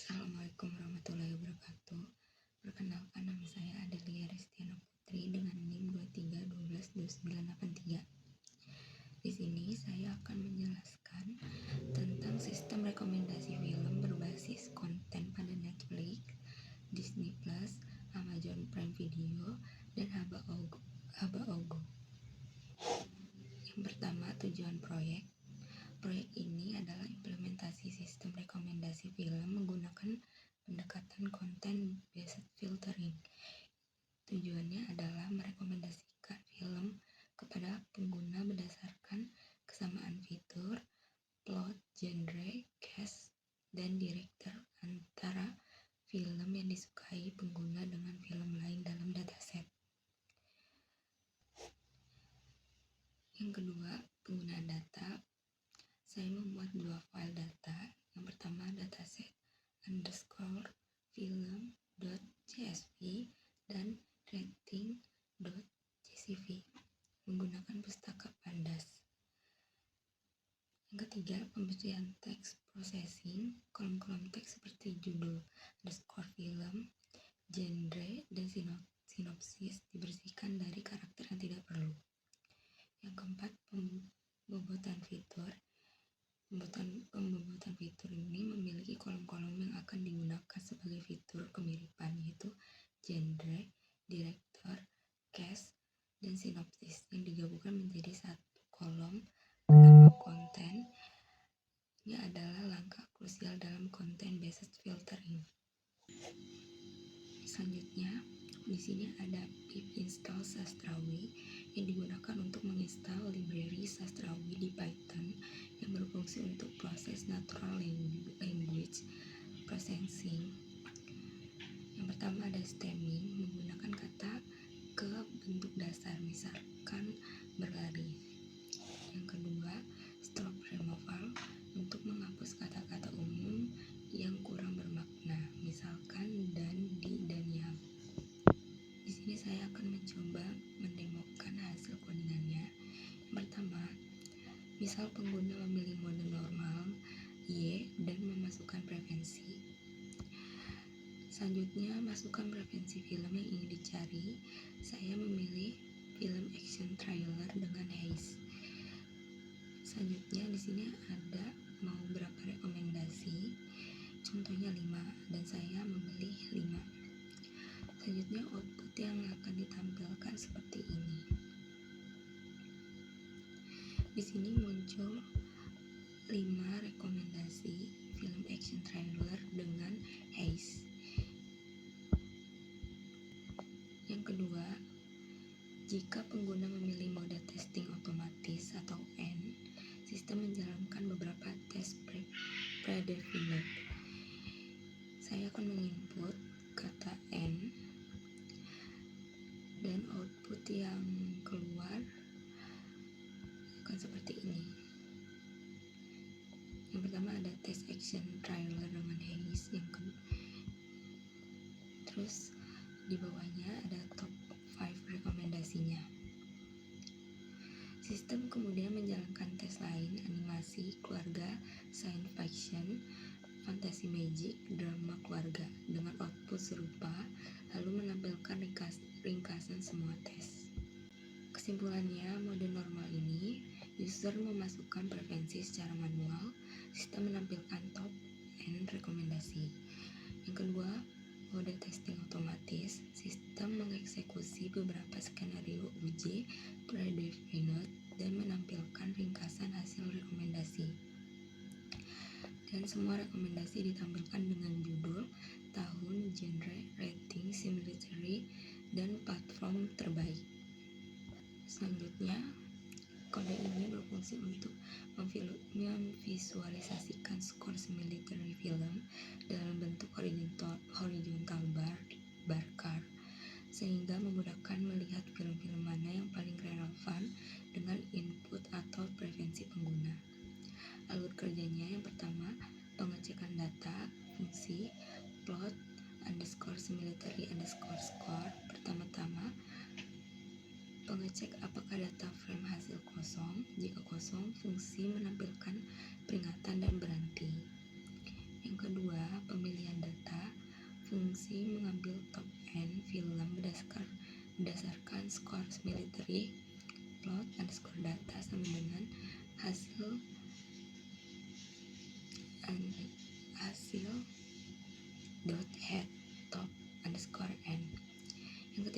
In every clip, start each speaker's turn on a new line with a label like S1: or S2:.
S1: Assalamualaikum warahmatullahi wabarakatuh. Perkenalkan, nama saya Adelia Restiana Putri dengan NIM 23122983. Di sini saya akan menjelaskan tentang sistem rekomendasi film berbasis konten pada Netflix, Disney Plus, Amazon Prime Video, dan Haba-Ogo. Yang pertama, tujuan proyek. Proyek ini adalah implementasi sistem rekomendasi film menggunakan pendekatan konten based filtering. Tujuannya adalah merekomendasikan film kepada pengguna berdasarkan kesamaan fitur, plot, genre, cast, dan director antara film yang disukai pengguna dengan film lain dalam dataset. Yang kedua, penggunaan data. Saya membuat dua file data. Yang pertama, dataset _film.csv dan rating.csv menggunakan pustaka Pandas. Yang ketiga, pemberian teks processing. Kolom-kolom teks seperti judul, _film, genre, dan sinopsis dibersihkan dari karakter yang tidak perlu. Yang keempat, pembobotan fitur. Pembobotan fitur ini memiliki kolom-kolom yang akan digunakan sebagai fitur kemiripan, yaitu genre, director, cast, dan sinopsis yang digabungkan menjadi satu kolom bernama konten. Ini adalah langkah krusial dalam konten based filtering. Selanjutnya, di sini ada pip install Sastrawi yang digunakan untuk menginstal library Sastrawi di Python yang berfungsi untuk proses natural language processing. Yang pertama ada stemming, menggunakan kata ke bentuk dasar, misalkan berlari. Yang kedua, stop removal, untuk menghapus kata-kata umum yang kurang bermakna, misalkan dan, di, dan yang. Di sini saya akan mencoba mendemokan hasil codingannya. Yang pertama, misal pengguna memilih mode normal Y dan memasukkan preferensi. Selanjutnya, masukkan preferensi film yang ingin dicari. Saya memilih film action trailer dengan haze. Selanjutnya, di sini ada mau berapa rekomendasi. Contohnya 5 dan saya memilih 5. Selanjutnya, output yang akan ditampilkan seperti ini. Di sini muncul 5 rekomendasi film action trailer dengan haze. Yang kedua, jika pengguna memilih mode testing otomatis atau N, sistem menjalankan beberapa tes predefined. Saya akan menginput kata N dan output yang keluar akan seperti ini. Yang pertama ada test action trailer dengan haze, terus di bawahnya ada top 5 rekomendasinya. Sistem kemudian menjalankan tes lain, animasi, keluarga, science fiction, fantasi magic, drama keluarga dengan output serupa, lalu menampilkan ringkasan semua tes. Kesimpulannya, mode normal ini user memasukkan preferensi secara manual, sistem menampilkan top N rekomendasi. Yang kedua, mode testing otomatis, sistem mengeksekusi beberapa skenario uji predefined dan menampilkan ringkasan hasil rekomendasi. Dan semua rekomendasi ditampilkan dengan judul, tahun, genre, rating, similarity, dan platform terbaik. Selanjutnya, kode ini berfungsi untuk memvisualisasikan skor similarity film dalam bentuk horizontal bar chart, sehingga memudahkan melihat film-film mana yang paling relevan dengan input atau preferensi pengguna. Alur kerjanya yang pertama, pengecekan data, fungsi, plot, _similarity _score. Pertama-tama, pengecek apakah data frame hasil kosong. Jika kosong, fungsi menampilkan peringatan dan berhenti. Yang kedua, pemilihan fungsi mengambil top end film berdasarkan skor military plot underscore data sama dengan hasil dot head top underscore n. Yang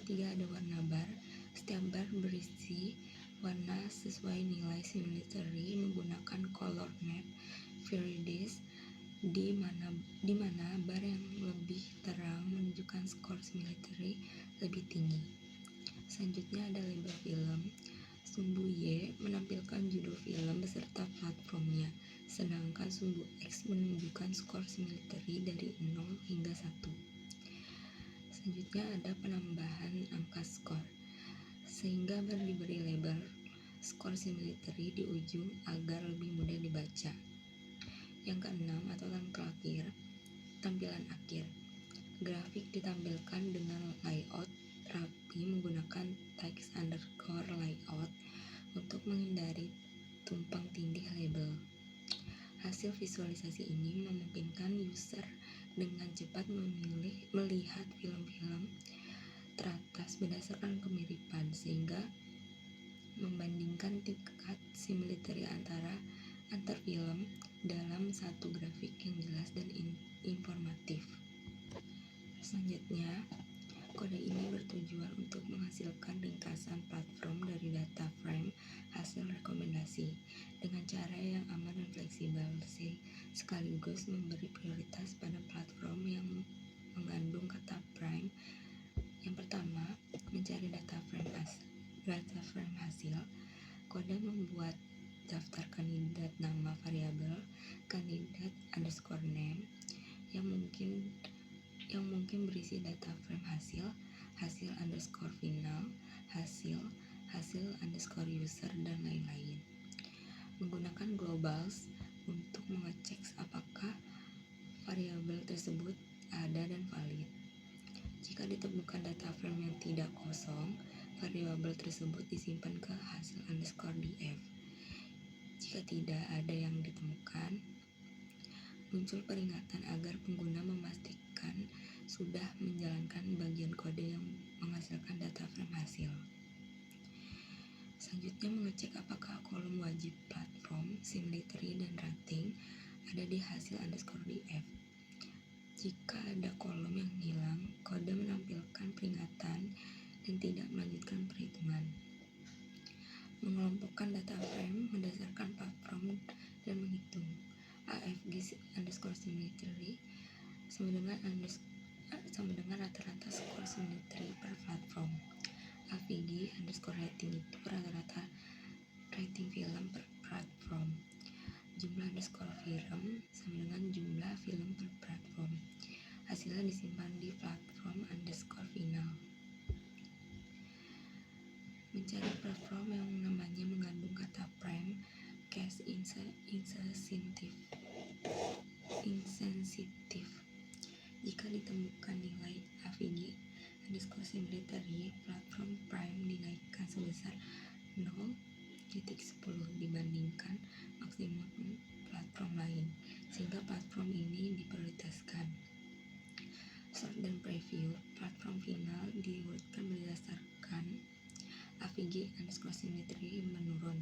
S1: ketiga ada warna bar. Setiap bar berisi warna sesuai nilai military menggunakan color map Viridis di mana bar yang lebih terang menunjukkan skor military lebih tinggi. Selanjutnya ada label film. Sumbu Y menampilkan judul film beserta platformnya, sedangkan sumbu X menunjukkan skor military dari 0 hingga 1. Selanjutnya ada penambahan angka skor, sehingga bar diberi label skor military di ujung agar lebih mudah dibaca. Yang keenam atau yang terakhir, tampilan akhir. Grafik ditampilkan dengan layout rapi menggunakan text underscore layout untuk menghindari tumpang tindih label. Hasil visualisasi ini memungkinkan user dengan cepat melihat film-film teratas berdasarkan kemiripan, sehingga membandingkan tingkat similitude antar film dalam satu grafik yang jelas dan informatif. Selanjutnya, kode ini bertujuan untuk menghasilkan ringkasan platform dari data frame hasil rekomendasi dengan cara yang aman dan fleksibel, sekaligus memberi prioritas pada platform yang mengandung kata prime. Yang pertama, mencari data frame hasil. Kode membuat daftar kandidat nama variabel kandidat underscore name yang mungkin berisi data frame hasil underscore final, hasil underscore user, dan lain-lain. Menggunakan globals untuk mengecek apakah variabel tersebut ada dan valid. Jika ditemukan data frame yang tidak kosong, variabel tersebut disimpan ke hasil underscore df. Jika tidak ada yang ditemukan, muncul peringatan agar pengguna memastikan sudah menjalankan bagian kode yang menghasilkan data frame hasil. Selanjutnya, mengecek apakah kolom wajib platform, similitude, dan rating ada di hasil underscore df. Jika ada kolom yang hilang, kode menampilkan peringatan dan tidak melanjutkan perhitungan. Mengelompokkan data frame berdasarkan platform dan menghitung AFG underscore similitude sama dengan rata-rata skor similitude per platform. AVG underscore rating itu rata-rata rating film per platform. Jumlah underscore film sama dengan jumlah film per platform. Hasilnya disimpan di platform underscore final. Mencari platform yang namanya mengandung kata prime case insensitive. Jika ditemukan nilai AVG underscore similitude, platform prime dinaikkan sebesar 0.10 dibandingkan maksimum platform lain, sehingga platform ini diprioritaskan. Sort dan preview. Platform final diurutkan berdasarkan AVG underscore similitude menurun.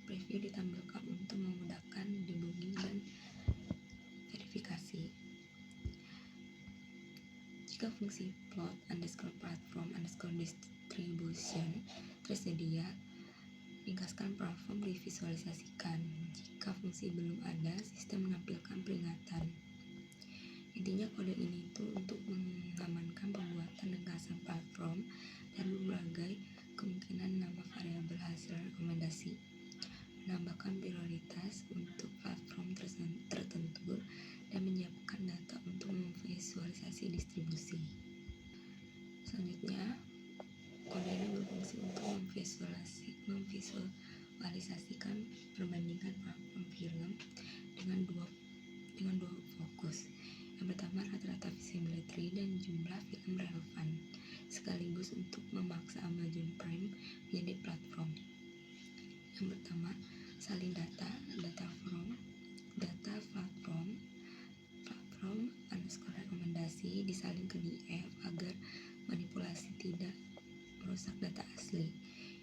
S1: Preview ditampilkan untuk memudahkan debugging dan verifikasi. Jika fungsi plot underscore platform underscore distribution tersedia, ringkaskan platform divisualisasikan. Jika fungsi belum ada, sistem menampilkan peringatan. Intinya kode ini itu untuk mengamankan pembuatan ringkasan platform dan berbagai kemungkinan nama variabel hasil rekomendasi, menambahkan prioritas untuk platform tertentu, dan menyiapkan data untuk memvisualisasi distribusi. Selanjutnya, kode ini berfungsi untuk memvisualisasikan perbandingan platform film dengan dua fokus. Yang pertama, rata-rata similitude dan jumlah film relevan, sekaligus untuk memaksa Amazon Prime menjadi platform. Yang pertama, salin data platform underscore rekomendasi disalin ke DF agar manipulasi tidak merusak data asli.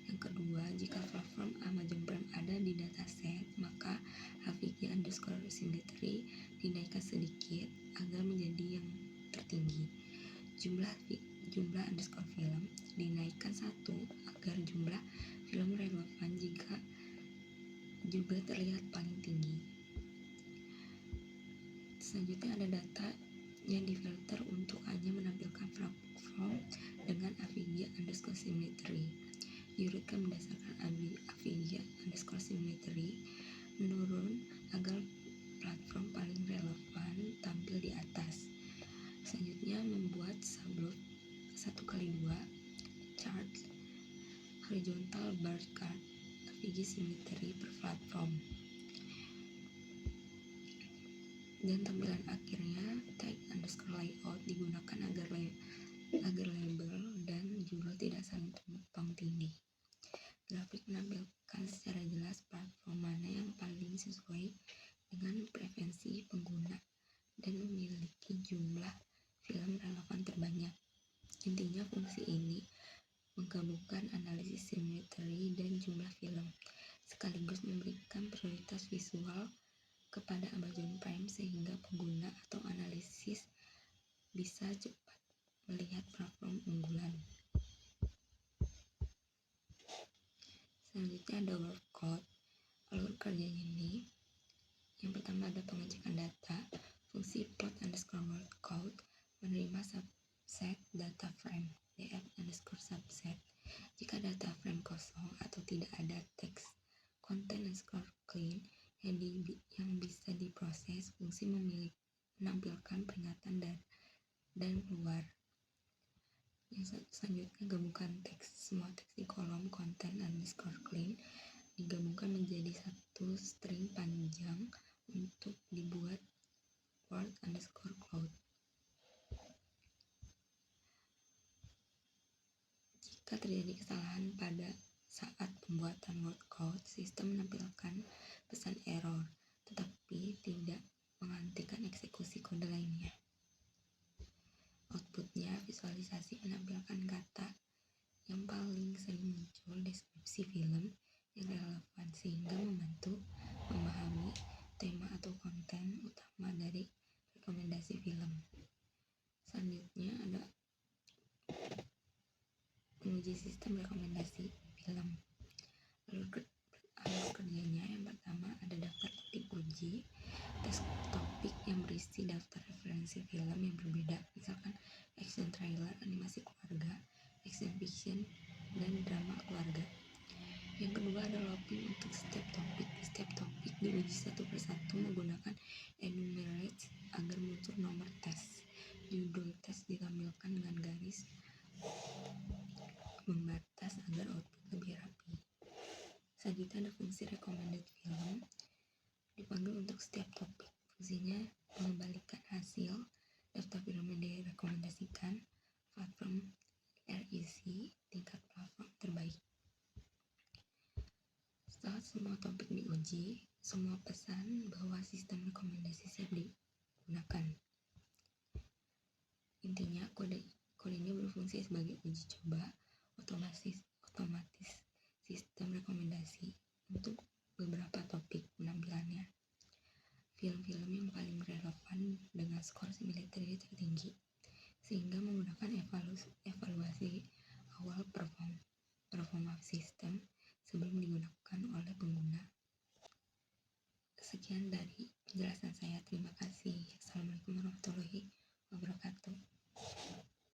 S1: Yang kedua, jika platform Amazon Prime ada di dataset, maka HVG_symmetry dinaikkan sedikit agar menjadi yang tertinggi. Jumlah _film dinaikkan 1 agar jumlah film relevan juga terlihat paling tinggi. Selanjutnya ada data yang difilter untuk hanya menampilkan platform dengan HVG_symmetry. Diurutkan berdasarkan HVG_symmetry menurun agar platform paling relevan tampil di atas. Selanjutnya membuat subplot 1x2 chart horizontal bar chart HVG_symmetry per platform. Dan tampilan akhirnya tag_layout digunakan agar label dan judul tidak saling tumpang tindih. Grafik menampilkan secara jelas platform mana yang paling sesuai dengan preferensi pengguna dan memiliki jumlah film relevan terbanyak. Intinya, fungsi ini menggabungkan analisis simetri dan jumlah film, sekaligus memberikan prioritas visual kepada Amazon Prime sehingga pengguna atau analisis bisa cepat melihat platform unggulan. Selanjutnya ada workcode. Alur kerjanya ini, yang pertama ada pengecekan data. Fungsi plot_workcode menerima subset data frame df_subset. Jika data frame kosong atau tidak ada teks content_clean yang bisa diproses, fungsi menampilkan peringatan dan keluar. Yang selanjutnya, gabungkan teks. Semua teks di kolom content_clean digabungkan menjadi satu string panjang untuk dibuat word_cloud. Jika terjadi kesalahan pada saat pembuatan word cloud, sistem menampilkan pesan error, tetapi tidak menghentikan eksekusi kode lainnya. Outputnya, visualisasi menampilkan kata yang paling sering muncul, deskripsi film yang relevan, sehingga membantu memahami tema atau konten utama dari rekomendasi film. Selanjutnya ada menguji sistem rekomendasi film. Alur kerjanya, yang pertama ada daftar topik uji, tes topik yang berisi daftar referensi film yang berbeda, misalkan action thriller, animasi keluarga, action fiction, dan drama keluarga. Yang kedua ada looping untuk setiap topik. Setiap topik diuji satu persatu menggunakan enumerate agar muncul nomor tes. Judul tes ditampilkan dengan garis membatas agar output lebih rapi. Selanjutnya ada fungsi recommended film, dipanggil untuk setiap topik. Fungsinya mengembalikan hasil daftar film yang direkomendasikan platform REC tingkat platform terbaik. Setelah semua topik diuji, semua pesan bahwa sistem rekomendasi siap digunakan. Intinya, kode ini berfungsi sebagai uji coba otomatis sistem rekomendasi untuk beberapa topik penampilannya. Film-film yang paling relevan dengan skor simetri tertinggi, sehingga menggunakan evaluasi awal performa sistem sebelum digunakan oleh pengguna. Sekian dari penjelasan saya. Terima